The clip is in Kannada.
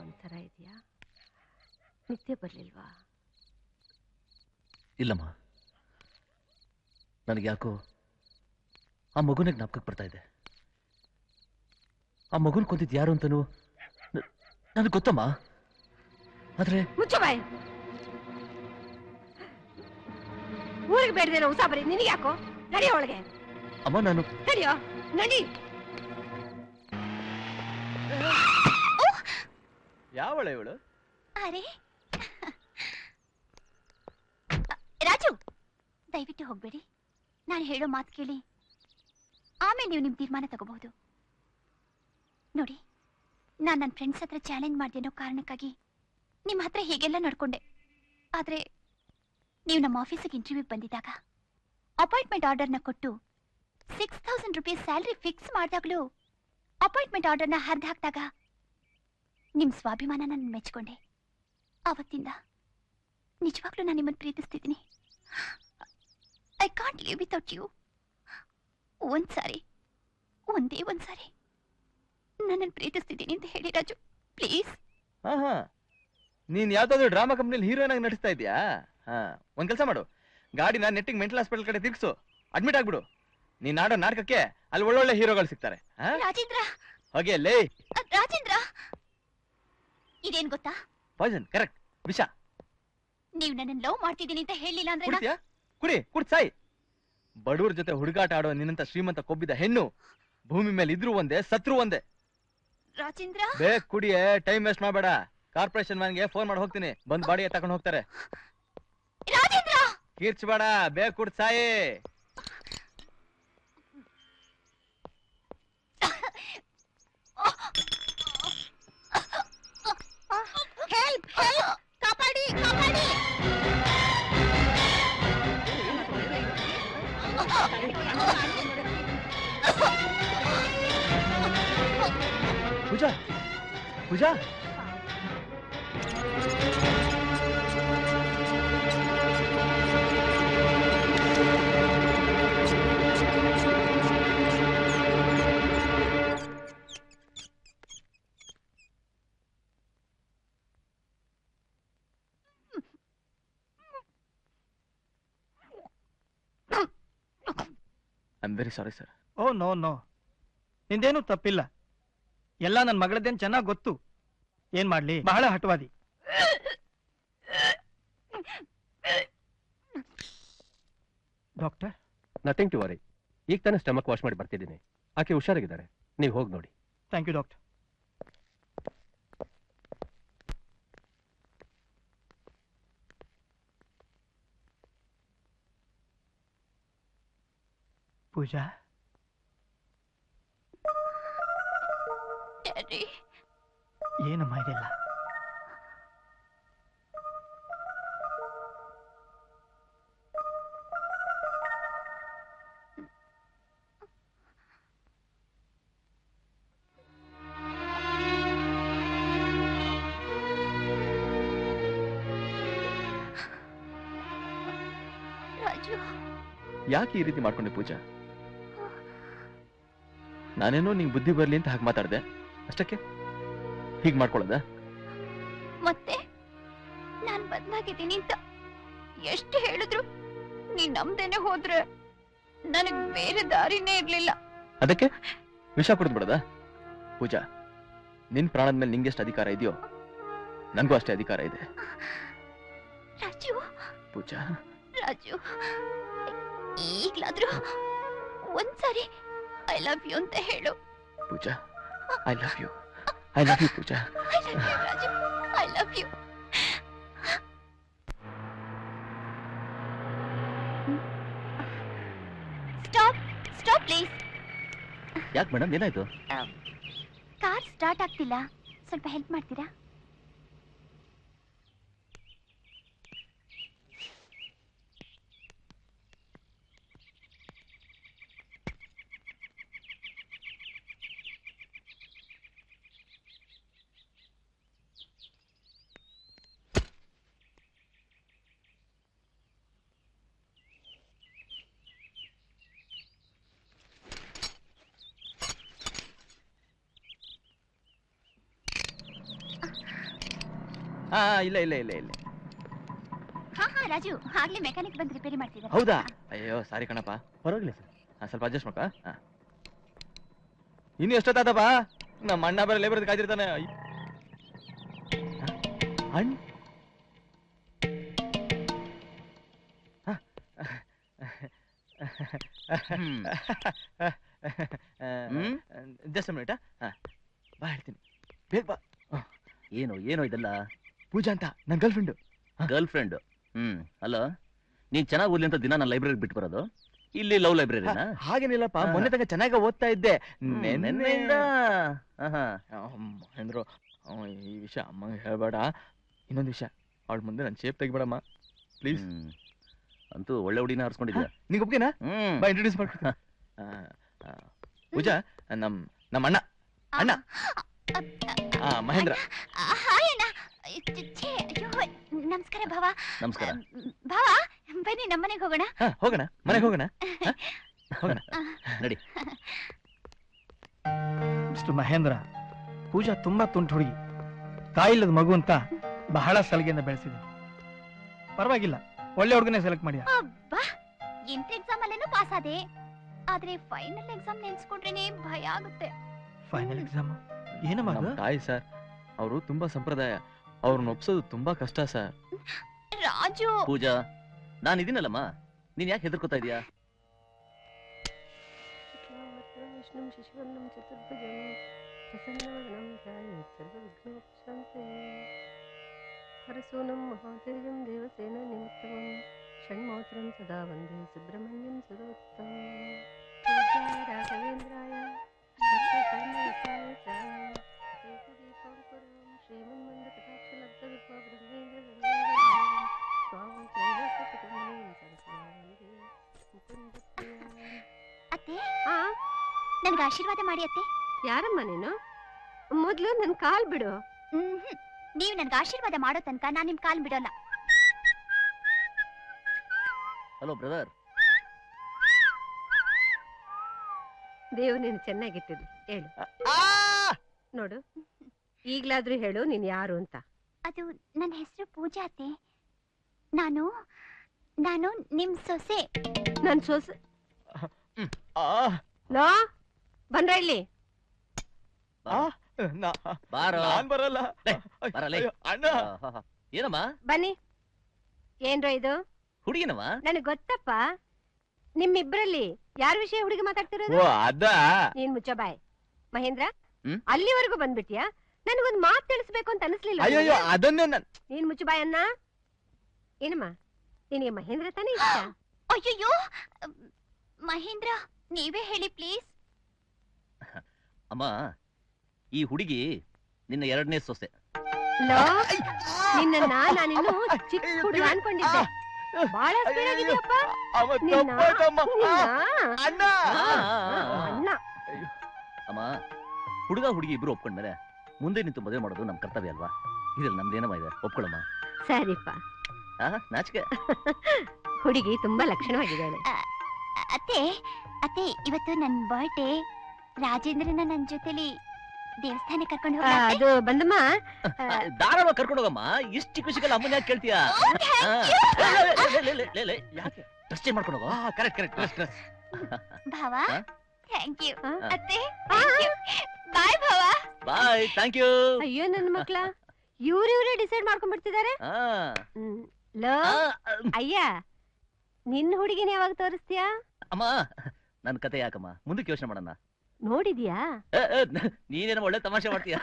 ಒಂಥರ ಇದೆಯಾ? ನಿದ್ದೆ ಬರ್ಲಿಲ್ವಾ? ಇಲ್ಲಮ್ಮ, ನನಗೆ ಯಾಕೋ ಆ ಮಗುನ ಜ್ಞಾಪಕಕ್ಕೆ ಬರ್ತಾ ಇದೆ. ಆ ಮಗುನ್ ಕೊಂದಿದ್ದು ಯಾರು ಅಂತನೂ ನನಗೆ ಗೊತ್ತಮ್ಮ. ಆದ್ರೆ ಮುಚ್ಚು ಬಾಯ್. ಊರಿಗೆ ಬೇಡದೇನೋ ಉಸಾಬರಿ ನಿನಗೆ ಯಾಕೋ? ನಡಿಯೋ ಒಳಗೆ. ಅಮ್ಮ ನಾನು ನಡಿಯೋ, ನಡಿ. ಯಾವಳ ಇವಳು? ಅರೆ ರಾಜು, ದಯವಿಟ್ಟು ಹೋಗ್ಬೇಡಿ. ನಾನು ಹೇಳೋ ಮಾತು ಕೇಳಿ, ಆಮೇಲೆ ನೀವು ನಿಮ್ಮ ತೀರ್ಮಾನ ತಗೋಬಹುದು. ನೋಡಿ, ನಾನು ನನ್ನ ಫ್ರೆಂಡ್ಸ್ ಹತ್ರ ಚಾಲೆಂಜ್ ಮಾಡಿದೆ ಅನ್ನೋ ಕಾರಣಕ್ಕಾಗಿ ನಿಮ್ಮ ಹತ್ರ ಹೀಗೆಲ್ಲ ನಡ್ಕೊಂಡೆ. ಆದರೆ ನೀವು ನಮ್ಮ ಆಫೀಸಿಗೆ ಇಂಟರ್ವ್ಯೂಗೆ ಬಂದಿದ್ದಾಗ ಅಪಾಯಿಂಟ್ಮೆಂಟ್ ಆರ್ಡರ್ನ ಕೊಟ್ಟು 6000 ರೂಪೀಸ್ ಸ್ಯಾಲ್ರಿ ಫಿಕ್ಸ್ ಮಾಡಿದಾಗಲೂ ಅಪಾಯಿಂಟ್ಮೆಂಟ್ ಆರ್ಡರ್ನ ಹರಿದು ಹಾಕಿದಾಗ ನಿಮ್ಮ ಸ್ವಾಭಿಮಾನ ನಾನು ಮೆಚ್ಕೊಂಡೆ. ಆವತ್ತಿಂದ ನಿಜವಾಗ್ಲೂ ನಾನು ನಿಮ್ಮನ್ನು ಪ್ರೀತಿಸ್ತಿದ್ದೀನಿ. I can't live without you. ಒಂದ್ಸಾರಿ, ಒಂದೇ ಒಂದ್ಸಾರಿ ನನ್ನನ್ನು ಪ್ರೀತಿಸ್ತಿದ್ದೀನಿ ಅಂತ ಹೇಳಿ ರಾಜು, ಪ್ಲೀಸ್. ನೀನ್ ಯಾವ್ದಾದ್ರು ಡ್ರಾಮಾ ಕಂಪ್ನಿಲಿ ಹೀರೋಯಿನ್ ಆಗಿ ನಟಿಸ್ತಾ ಇದೀಯಾ? ಒಂದ್ ಕೆಲಸ ಮಾಡು, ಗಾಡಿನ ನೆಟ್ಟಿಗೆ ಮೆಂಟಲ್ ಹಾಸ್ಪಿಟಲ್ ಕಡೆ ತಿರ್ಗಿಸು, ಅಡ್ಮಿಟ್ ಆಗ್ಬಿಡು. ನೀನ್ ಆಡೋ ನಾಟಕಕ್ಕೆ ಅಲ್ಲಿ ಒಳ್ಳೊಳ್ಳೆ ಹೀರೋಗಳು ಸಿಗ್ತಾರೆ. ರಾಜೇಂದ್ರ, ಹೋಗಿ ಲೇ. ರಾಜೇಂದ್ರ, ಇದೇನ್ ಗೊತ್ತಾ? ಪಾಯ್ಸನ್, ಕರೆಕ್ಟ್, ವಿಷ. ನೀವು ನನ್ನನ್ನು ಲವ್ ಮಾಡ್ತಿದ್ದೀನಿ ಅಂತ ಹೇಳಿಲ್ಲ ಅಂದ್ರೆ ಕುಡಿ ಸಾಯಿ. ಬಡವ್ರ ಜೊತೆ ಹುಡುಗಾಟ ಆಡೋ ನಿನ್ನಂತ ಶ್ರೀಮಂತ ಕೊಬ್ಬಿದ ಹೆಣ್ಣು ಭೂಮಿ ಮೇಲೆ ಇದ್ರು ಒಂದೇ, ಸತ್ರು ಒಂದೇ. ರಾಜೇಂದ್ರ, ಬೇಗ ಕುಡಿಯೇ, ಟೈಮ್ ವೇಸ್ಟ್ ಮಾಡಬೇಡ. ಕಾರ್ಪೊರೇಷನ್ ಮ್ಯಾನ್ಗೆ ಫೋನ್ ಮಾಡಿ ಹೋಗ್ತೀನಿ, ಬಂದ್ ಬಾಡಿಗೆ ತಗೊಂಡು ಹೋಗ್ತಾರೆ. ರಾಜೇಂದ್ರ, ಕೀರ್ಚ್ಬೇಡ, ಬೇಗ ಕುಡ್ ಸಾಯಿ. ಹೆಲ್ಪ್ ಹೆಲ್ಪ್, ಕಾಪಾಡಿ ಕಾಪಾಡಿ. Pooja, Pooja, I am very sorry sir. Oh no no, ನಿಂದೇನು ತಪ್ಪಿಲ್ಲ. ಎಲ್ಲ ನನ್ನ ಮಗಳದ್ದೇನು ಚೆನ್ನಾಗಿ ಗೊತ್ತು. ಏನ್ ಮಾಡ್ಲಿ, ಬಹಳ ಹಠವಾದಿ. Doctor, nothing to worry. ಈಗ ತಾನೇ ಸ್ಟಮಕ್ ವಾಶ್ ಮಾಡಿ ಬರ್ತಿದ್ದೀನಿ. ಆಕೆ ಹುಷಾರಾಗಿದ್ದಾರೆ, ನೀವು ಹೋಗಿ ನೋಡಿ. Thank you doctor. ಪೂಜಾ, ಏನಮ್ಮ ಇದೆಲ್ಲ? ರಾಜು, ಯಾಕೆ ಈ ರೀತಿ ಮಾಡ್ಕೊಂಡೆ ಪೂಜಾ? ನಾನೇನೋ ನಿಂಗೆ ಬುದ್ಧಿ ಬರ್ಲಿ ಅಂತ ಹಾಗೆ ಮಾತಾಡ್ದೆ, ಅಷ್ಟಕ್ಕೆ ಹೀಗೆ ಮಾಡ್ಕೊಳ್ಳೋದ? ಮತ್ತೆ ನಾನ್ ಬದಲಾಗಿದ್ದೀನಿ ಅಂತ ಎಷ್ಟು ಹೇಳಿದ್ರು ನೀನ್ ನಮ್ದೇನೆ ಹೋದ್ರೆ ನನಗ್ ಬೇರೆ ದಾರಿನೇ ಇರ್ಲಿಲ್ಲ. ಅದಕ್ಕೆ ವಿಷ ಕುಡಿದು ಬಿಡೋದ? ಪೂಜಾ, ನಿನ್ ಪ್ರಾಣದ ಮೇಲೆ ನಿಂಗೆಷ್ಟು ಅಧಿಕಾರ ಇದೆಯೋ ನನಗೂ ಅಷ್ಟೇ ಅಧಿಕಾರ ಇದೆ. ರಾಜು, ಪೂಜಾ, ರಾಜು, ಈಗ್ಲಾದ್ರೂ ಒಂದ್ಸಾರಿ ಐ ಲವ್ ಯು ಅಂತ ಹೇಳು. Pooja, I love you. I love you Pooja. I love you Raju, I love you. Stop stop please. ಯಾಕೆ ಮೇಡಮ್, ಏನಾಯ್ತು? ಕಾರ್ ಸ್ಟಾರ್ಟ್ ಆಗ್ತಿಲ್ಲ, ಸ್ವಲ್ಪ ಹೆಲ್ಪ್ ಮಾಡ್ತೀರಾ? ಹಾ ಇಲ್ಲ ಇಲ್ಲ ಇಲ್ಲ ಇಲ್ಲ. ಹಾ ರಾಜು, ಆಗ್ಲೇ ಮೆಕ್ಯಾನಿಕ್ ಬಂದು ರಿಪೇರಿ ಮಾಡ್ತಿದ್ದಾರೆ. ಹೌದಾ? ಅಯ್ಯೋ ಸಾರಿ ಕಣಪ್ಪ. ಪರವಾಗಿಲ್ಲ ಸರ್. ಸ್ವಲ್ಪ ಅಡ್ಜಸ್ಟ್ ಮಾಡ್ಕ. ಇನ್ನು ಎಷ್ಟೊತ್ತಾದಪ್ಪ? ನಮ್ಮ ಅಣ್ಣ ಬೇರೆ ಲೇಬರ್ ಕಾಯ್ದಿರ್ತಾನೆ. ಅಣ್ಣ ಜಸ್ಟ್ ಮಿನಿಟ್. ಬಾ ಹೇಳ್ತೀನಿ, ಬೇಗ ಬಾ. ಏನು ಏನೋ ಇದೆಲ್ಲ? ಪೂಜಾ ಅಂತ ನನ್ನ ಗರ್ಲ್ ಫ್ರೆಂಡು. Girl friend? ಅಲ್ಲ, ನೀನ್ ಚೆನ್ನಾಗಿ ಓದ್ಲಿ ಅಂತ ದಿನ ನಾನು ಲೈಬ್ರರಿಗೆ ಬಿಟ್ಟು ಬರೋದು? ಇಲ್ಲಿ ಲವ್ ಲೈಬ್ರರಿನಾ? ಹಾಗೇನಿಲ್ಲಪ್ಪ, ಮೊನ್ನೆ ತನಕ ಚೆನ್ನಾಗ ಓದ್ತಾ ಇದ್ದೆ. ನೆನ್ನೆಯಿಂದ ಮಹೇಂದ್ರು, ಈ ವಿಷಯ ಅಮ್ಮಂಗೆ ಹೇಳ್ಬೇಡ. ಇನ್ನೊಂದು ವಿಷಯ, ಅವಳ ಮುಂದೆ ನನ್ನ ಶೇಪ್ ತೆಗಿಬೇಡಮ್ಮ ಪ್ಲೀಸ್. ಅಂತೂ ಒಳ್ಳೆ ಹುಡಿನ ಹರ್ಸ್ಕೊಂಡಿದ್ಯಾ. ನಿಂಗೆ ಒಪ್ಗೆನಾ? ಬಾ ಇಂಟ್ರೊಡ್ಯೂಸ್ ಮಾಡ್ಕೊಡ್ತೀನಿ. ಪೂಜಾ, ನಮ್ಮ ಅಣ್ಣ ಅಣ್ಣ ಮಹೇಂದ್ರ. ಹಾಯ್ ಅಣ್ಣ. ಅಯ್ಯೋ, ನಮಸ್ಕಾರ ಭಾವ. ನಮಸ್ಕಾರ ಭಾವ, ಬನ್ನಿ ನಮ್ಮನೆಗೆ ಹೋಗೋಣ. ಹೋಗೋಣ, ಮನೆಗೆ ಹೋಗೋಣ. ಹೋಗೋಣ ನಡಿ. ಮಿಸ್ಟರ್ ಮಹೇಂದ್ರ, ಪೂಜಾ ತುಂಬಾ ತುಂಟು ಹುಡುಗಿ. ತಾಯಿಲ್ಲದ ಮಗು ಅಂತ ಬಹಳ ಸಲಿಗೆಯಿಂದ ಬೆಳೆಸಿದೆ. ಪರವಾಗಿಲ್ಲ, ಒಳ್ಳೆ ಹುಡುಗನೇ ಸೆಲೆಕ್ಟ್ ಮಾಡಿ. ಅಬ್ಬಾ, ಇಂಟರ್ ಎಕ್ಸಾಮ್ ಅಲ್ಲೇನೂ ಪಾಸ್ ಆದೆ, ಆದ್ರೆ ಫೈನಲ್ ಎಕ್ಸಾಮ್ ನೆನ್ಸ್ಕೊಂಡ್ರೇನೆ ಭಯ ಆಗುತ್ತೆ. ಫೈನಲ್ ಎಕ್ಸಾಮ್ ಏನಮ್ಮ? ತಾಯಿ ಸರ್, ಅವರು ತುಂಬಾ ಸಂಪ್ರದಾಯ, ಅವ್ರನ್ನ ಒಪ್ಸೋದು ತುಂಬಾ ಕಷ್ಟ ಸರ್. ರಾಜು. ಪೂಜಾ, ನಾನು ಇದೀನಲ್ಲಮ್ಮ, ನೀನ್ ಯಾಕೆ ಹೆದರ್ಕೋತಾ ಇದೀಯಾ? ಹರಸೂನಂ ಮಹಾತೇಜಂ ದೇವಸೇನ ನಿಮಿತ್ತಮಂ ಷಣ್ಮಾತ್ರಂ ಸದಾ ವಂದೇ ಸುಬ್ರಹ್ಮಣ್ಯಂ ಸದೋತ್ತಮಂ ಪೂಜ್ಯಾಯ ರಾಘವೇಂದ್ರಾಯ ಸತ್ಯಧರ್ಮರತಾಯ ಚ ಏಕದೀಪಂಕುರಂ ಶ್ರೀಮನ್ಮಂದಕಟಾಕ್ಷಲಬ್ಧವಿಭವೃಂದೇಂದ್ರಗಂಗಾಧರಾಂ ಸ್ವಾಮಿ ತ್ರೈಲೋಕ್ಯಕುಟುಂಬಿನೀಂ ಸರಸ್ವತೀಂ ವಂದೇ ಮುಕುಂದಪ್ರಿಯಾಂ. ಅತ್ತೆ, ನನ್ಗೆ ಆಶೀರ್ವಾದ ಮಾಡಿ ಅತ್ತೆ. ಯಾರಮ್ಮ ನೀನು? ಮೊದ್ಲು ನನ್ ಕಾಲ್ ಬಿಡು. ನೀವು ನನ್ಗೆ ಆಶೀರ್ವಾದ ಮಾಡೋ ತನಕ ನಾನ್ ನಿಮ್ ಕಾಲ್ ಬಿಡೋಲ್ಲ. Hello brother. ದೇವ್ ನೀನು ಚೆನ್ನಾಗಿಟ್ಟಿರ್ಲಿ. ಹೇಳು, ನೋಡು, ಈಗ್ಲಾದ್ರೂ ಹೇಳು ನೀನ್ ಯಾರು ಅಂತ. ಅದು ನನ್ನ ಹೆಸರು ಪೂಜಾ ಅತ್ತೆ. ನಾನು ನಾನು ನಿಮ್ ಸೊಸೆ. ನನ್ ಸೊಸೆ ನೋ ಬಂದ್ರ ಇಲ್ಲಿ. ಬಾರೋ. ನಾನ್ ಬರಲ್ಲ. ಬರಲೇ. ಅಣ್ಣ ಏನಮ್ಮ? ಬನ್ನಿ. ಏನ್ರೋ ಇದು? ಹುಡುಗಿನವ? ನನಗ್ ಗೊತ್ತಪ್ಪ. ನಿಮ್ಮಿಬ್ರಲ್ಲಿ ಯಾರ ವಿಷಯ ಹುಡುಗಿ ಮಾತಾಡ್ತಿರೋದು? ಓ ಅದ. ನೀನ್ ಮುಚ್ಚ ಬಾಯ್. ಮಹೇಂದ್ರ, ಹ್ಮ್? ಅಲ್ಲಿವರೆಗೂ ಬಂದ್ಬಿಟ್ಯಾ? ನನಗೊಂದ್ ಮಾತ್ ತಿಳಿಸ್ಬೇಕು ಅಂತ ಅನಿಸ್ಲಿಲ್ಲ. ಅಯ್ಯೋ ಅದನ್ನೇ ನೀನ್ ಮುಚ್ಚ ಬಾಯ್ ಅನ್ನ. ಏನಮ್ಮ, ನಿನಗೆ ಮಹೇಂದ್ರ ತಾನೇ ಇಷ್ಟ? ಅಯ್ಯಯ್ಯೋ ಮಹೇಂದ್ರ, ನೀವೇ ಹೇಳಿ ಪ್ಲೀಸ್. ಅಮ್ಮ, ಈ ಹುಡುಗಿ ನಿನ್ನ ಎರಡನೇ ಸೊಸೆ. ಲೋ, ನಿನ್ನ ನಾನಿನ್ನು ಚಿಕ್ಕ ಹುಡುಗ ಅನ್ಕೊಂಡಿದ್ದೆ. ಬಹಳ ಸ್ಪೀಡ್ ಆಗಿದ್ಯಪ್ಪ. ಅಣ್ಣ. ಅಣ್ಣ. ಅಮ್ಮ, ಹುಡುಗ ಹುಡುಗಿ ಇಬ್ರು ಒಪ್ಕೊಂಡ್ಮೇಲೆ ಮುಂದೆ ನಿಂತು ಮದುವೆ ಮಾಡೋದು ನಮ್ ಕರ್ತವ್ಯ ಅಲ್ವಾ? ಇದ್ರಲ್ಲಿ ನಮ್ದೇನಮ್ಮ ಇದೆ, ಒಪ್ಕೊಳ್ಳಮ್ಮ. ಸರಿಪ್ಪ. ನಾಚಿಕೆ. ಹುಡುಗಿ ತುಂಬಾ ಲಕ್ಷಣವಾಗಿದ್ದಾಳೆ. ಅತ್ತೆ ಅತ್ತೆ, ಇವತ್ತು ನನ್ ಬರ್ಡೇ. ರಾಜೇಂದ್ರನ ನನ್ ಜೊತೆಲಿ ದೇವಸ್ಥಾನ ಕರ್ಕೊಂಡು ಹೋಗ. ಅದು ಬಂದಮ್ಮ. ಧಾರಾಳ ಕರ್ಕೊಂಡು ಹೋಗಮ್ಮ. ಇಷ್ಟು ಚಿಕ್ಕ ವಿಷಯಕ್ಕೆ ಅಮ್ಮನ ಯಾಕೆ ಕೇಳ್ತೀಯಾ? ಯಾಕೆ ಡ್ರೆಸ್ ಚೇಂಜ್ ಮಾಡ್ಕೊಂಡು ಹೋಗೋ. Correct correct dress. ಭಾವ, ಥ್ಯಾಂಕ್ ಯು. ಅತ್ತೆ, ಬಾಯ್ ಭಾವ. ಬಾಯ್, ಥ್ಯಾಂಕ್ ಯು. ಅಯ್ಯೋ ನನ್ ಮಕ್ಳ, ಇವ್ರೇ ಡಿಸೈಡ್ ಮಾಡ್ಕೊಂಡ್ಬಿಡ್ತಿದ್ದಾರೆ. ಲೋ ಅಯ್ಯ, ನಿನ್ನ ಹುಡುಗಿನ ಯಾವಾಗ ತೋರಿಸ್ತೀಯಾ? ಅಮ್ಮ, ನನ್ ಕತೆ ಯಾಕಮ್ಮ, ಮುಂದಕ್ಕೆ ಯೋಚನೆ ಮಾಡೋಣ. ನೋಡಿದ್ಯಾ? ನೀನೇನೋ ಒಳ್ಳೆ ತಮಾಷೆ ಮಾಡ್ತೀಯಾ?